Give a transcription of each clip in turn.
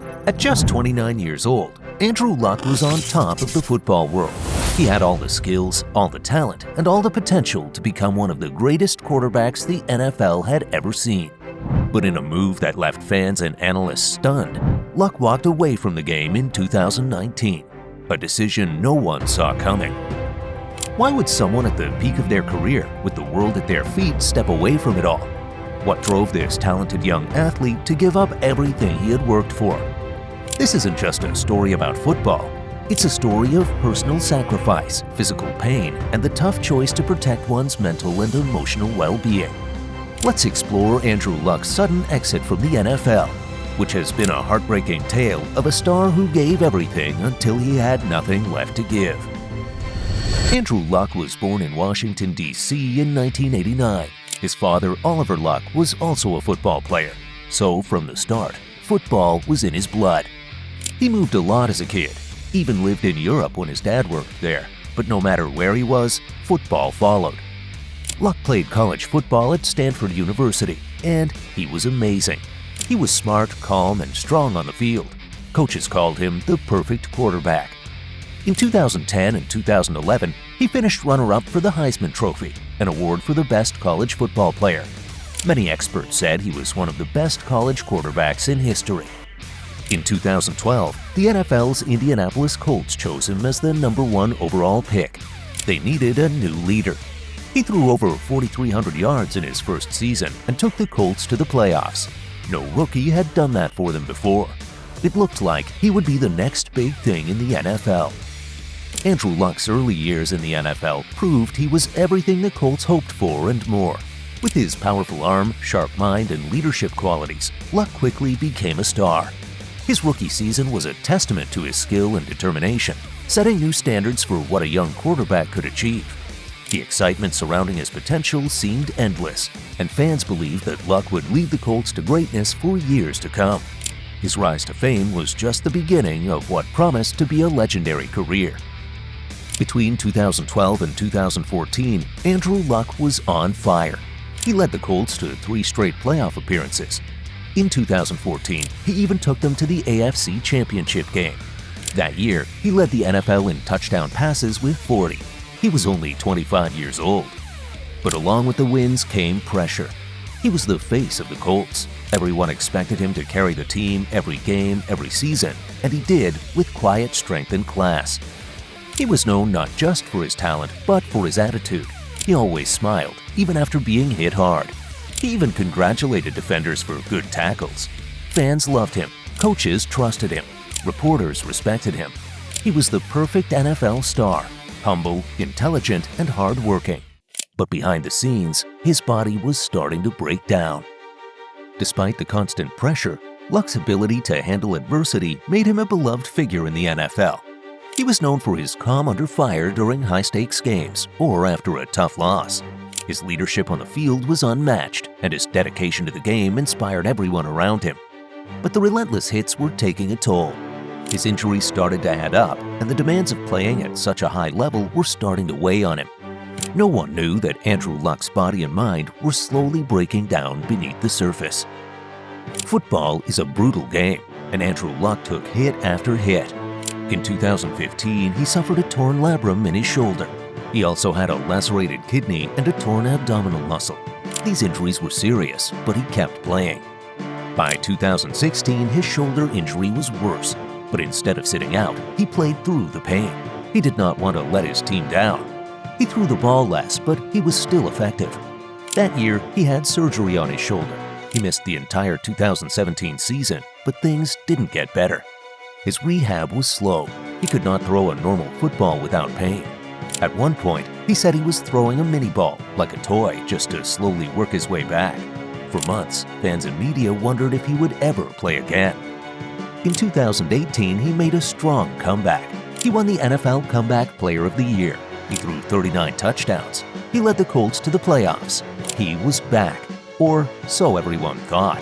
At just 29 years old, Andrew Luck was on top of the football world. He had all the skills, all the talent, and all the potential to become one of the greatest quarterbacks the NFL had ever seen. But in a move that left fans and analysts stunned, Luck walked away from the game in 2019, a decision no one saw coming. Why would someone at the peak of their career, with the world at their feet, step away from it all? What drove this talented young athlete to give up everything he had worked for? This isn't just a story about football. It's a story of personal sacrifice, physical pain, and the tough choice to protect one's mental and emotional well-being. Let's explore Andrew Luck's sudden exit from the NFL, which has been a heartbreaking tale of a star who gave everything until he had nothing left to give. Andrew Luck was born in Washington, D.C. in 1989. His father, Oliver Luck, was also a football player. So, from the start, football was in his blood. He moved a lot as a kid, even lived in Europe when his dad worked there. But no matter where he was, football followed. Luck played college football at Stanford University, and he was amazing. He was smart, calm, and strong on the field. Coaches called him the perfect quarterback. In 2010 and 2011, he finished runner-up for the Heisman Trophy, an award for the best college football player. Many experts said he was one of the best college quarterbacks in history. In 2012, the NFL's Indianapolis Colts chose him as the #1 overall pick. They needed a new leader. He threw over 4,300 yards in his first season and took the Colts to the playoffs. No rookie had done that for them before. It looked like he would be the next big thing in the NFL. Andrew Luck's early years in the NFL proved he was everything the Colts hoped for and more. With his powerful arm, sharp mind, and leadership qualities, Luck quickly became a star. His rookie season was a testament to his skill and determination, setting new standards for what a young quarterback could achieve. The excitement surrounding his potential seemed endless, and fans believed that Luck would lead the Colts to greatness for years to come. His rise to fame was just the beginning of what promised to be a legendary career. Between 2012 and 2014, Andrew Luck was on fire. He led the Colts to 3 straight playoff appearances. In 2014, he even took them to the AFC Championship game. That year, he led the NFL in touchdown passes with 40. He was only 25 years old. But along with the wins came pressure. He was the face of the Colts. Everyone expected him to carry the team every game, every season, and he did with quiet strength and class. He was known not just for his talent, but for his attitude. He always smiled, even after being hit hard. He even congratulated defenders for good tackles. Fans loved him. Coaches trusted him. Reporters respected him. He was the perfect NFL star, humble, intelligent, and hardworking. But behind the scenes, his body was starting to break down. Despite the constant pressure, Luck's ability to handle adversity made him a beloved figure in the NFL. He was known for his calm under fire during high-stakes games or after a tough loss. His leadership on the field was unmatched, and his dedication to the game inspired everyone around him. But the relentless hits were taking a toll. His injuries started to add up, and the demands of playing at such a high level were starting to weigh on him. No one knew that Andrew Luck's body and mind were slowly breaking down beneath the surface. Football is a brutal game, and Andrew Luck took hit after hit. In 2015, he suffered a torn labrum in his shoulder. He also had a lacerated kidney and a torn abdominal muscle. These injuries were serious, but he kept playing. By 2016, his shoulder injury was worse, but instead of sitting out, he played through the pain. He did not want to let his team down. He threw the ball less, but he was still effective. That year, he had surgery on his shoulder. He missed the entire 2017 season, but things didn't get better. His rehab was slow. He could not throw a normal football without pain. At one point, he said he was throwing a mini ball, like a toy, just to slowly work his way back. For months, fans and media wondered if he would ever play again. In 2018, he made a strong comeback. He won the NFL Comeback Player of the Year. He threw 39 touchdowns. He led the Colts to the playoffs. He was back, or so everyone thought.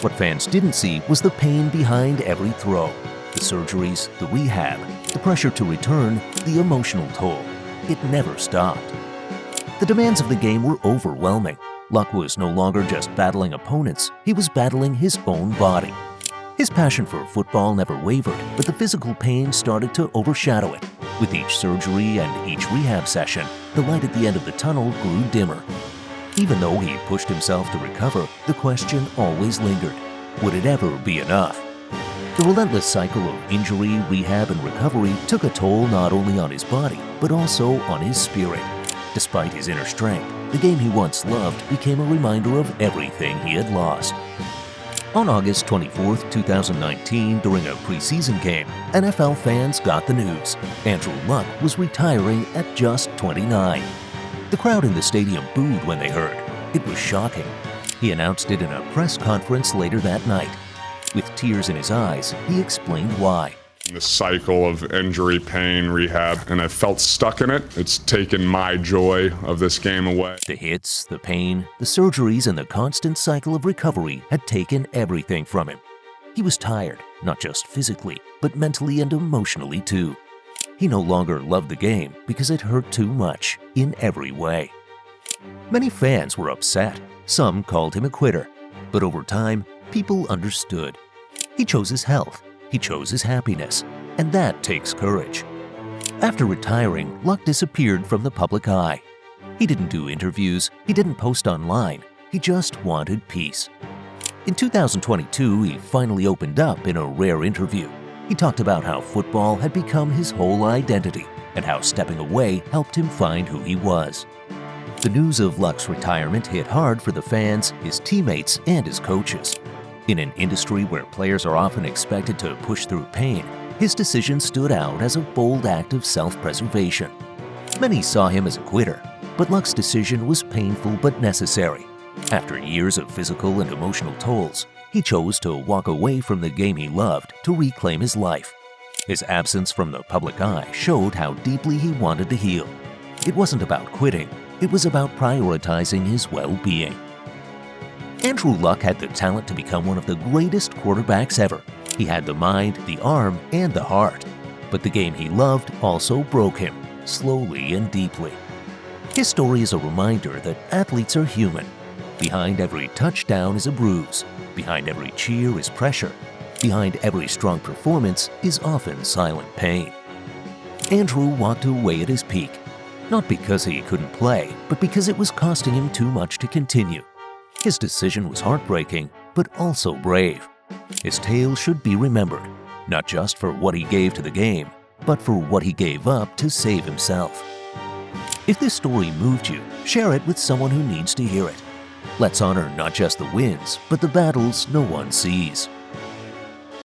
What fans didn't see was the pain behind every throw. The surgeries, the rehab, the pressure to return, the emotional toll. It never stopped. The demands of the game were overwhelming. Luck was no longer just battling opponents, he was battling his own body. His passion for football never wavered, but the physical pain started to overshadow it. With each surgery and each rehab session, the light at the end of the tunnel grew dimmer. Even though he pushed himself to recover, the question always lingered: would it ever be enough? The relentless cycle of injury, rehab, and recovery took a toll not only on his body, but also on his spirit. Despite his inner strength, the game he once loved became a reminder of everything he had lost. On August 24, 2019, during a preseason game, NFL fans got the news: Andrew Luck was retiring at just 29. The crowd in the stadium booed when they heard. It was shocking. He announced it in a press conference later that night. With tears in his eyes, he explained why. The cycle of injury, pain, rehab, and I felt stuck in it. It's taken my joy of this game away. The hits, the pain, the surgeries, and the constant cycle of recovery had taken everything from him. He was tired, not just physically, but mentally and emotionally too. He no longer loved the game because it hurt too much in every way. Many fans were upset. Some called him a quitter. But over time, people understood. He chose his health. He chose his happiness, and that takes courage. After retiring, Luck disappeared from the public eye. He didn't do interviews, he didn't post online, he just wanted peace. In 2022, he finally opened up in a rare interview. He talked about how football had become his whole identity and how stepping away helped him find who he was. The news of Luck's retirement hit hard for the fans, his teammates, and his coaches. In an industry where players are often expected to push through pain, his decision stood out as a bold act of self-preservation. Many saw him as a quitter, but Luck's decision was painful but necessary. After years of physical and emotional tolls, he chose to walk away from the game he loved to reclaim his life. His absence from the public eye showed how deeply he wanted to heal. It wasn't about quitting, it was about prioritizing his well-being. Andrew Luck had the talent to become one of the greatest quarterbacks ever. He had the mind, the arm, and the heart. But the game he loved also broke him, slowly and deeply. His story is a reminder that athletes are human. Behind every touchdown is a bruise. Behind every cheer is pressure. Behind every strong performance is often silent pain. Andrew walked away at his peak, not because he couldn't play, but because it was costing him too much to continue. His decision was heartbreaking, but also brave. His tale should be remembered, not just for what he gave to the game, but for what he gave up to save himself. If this story moved you, share it with someone who needs to hear it. Let's honor not just the wins, but the battles no one sees.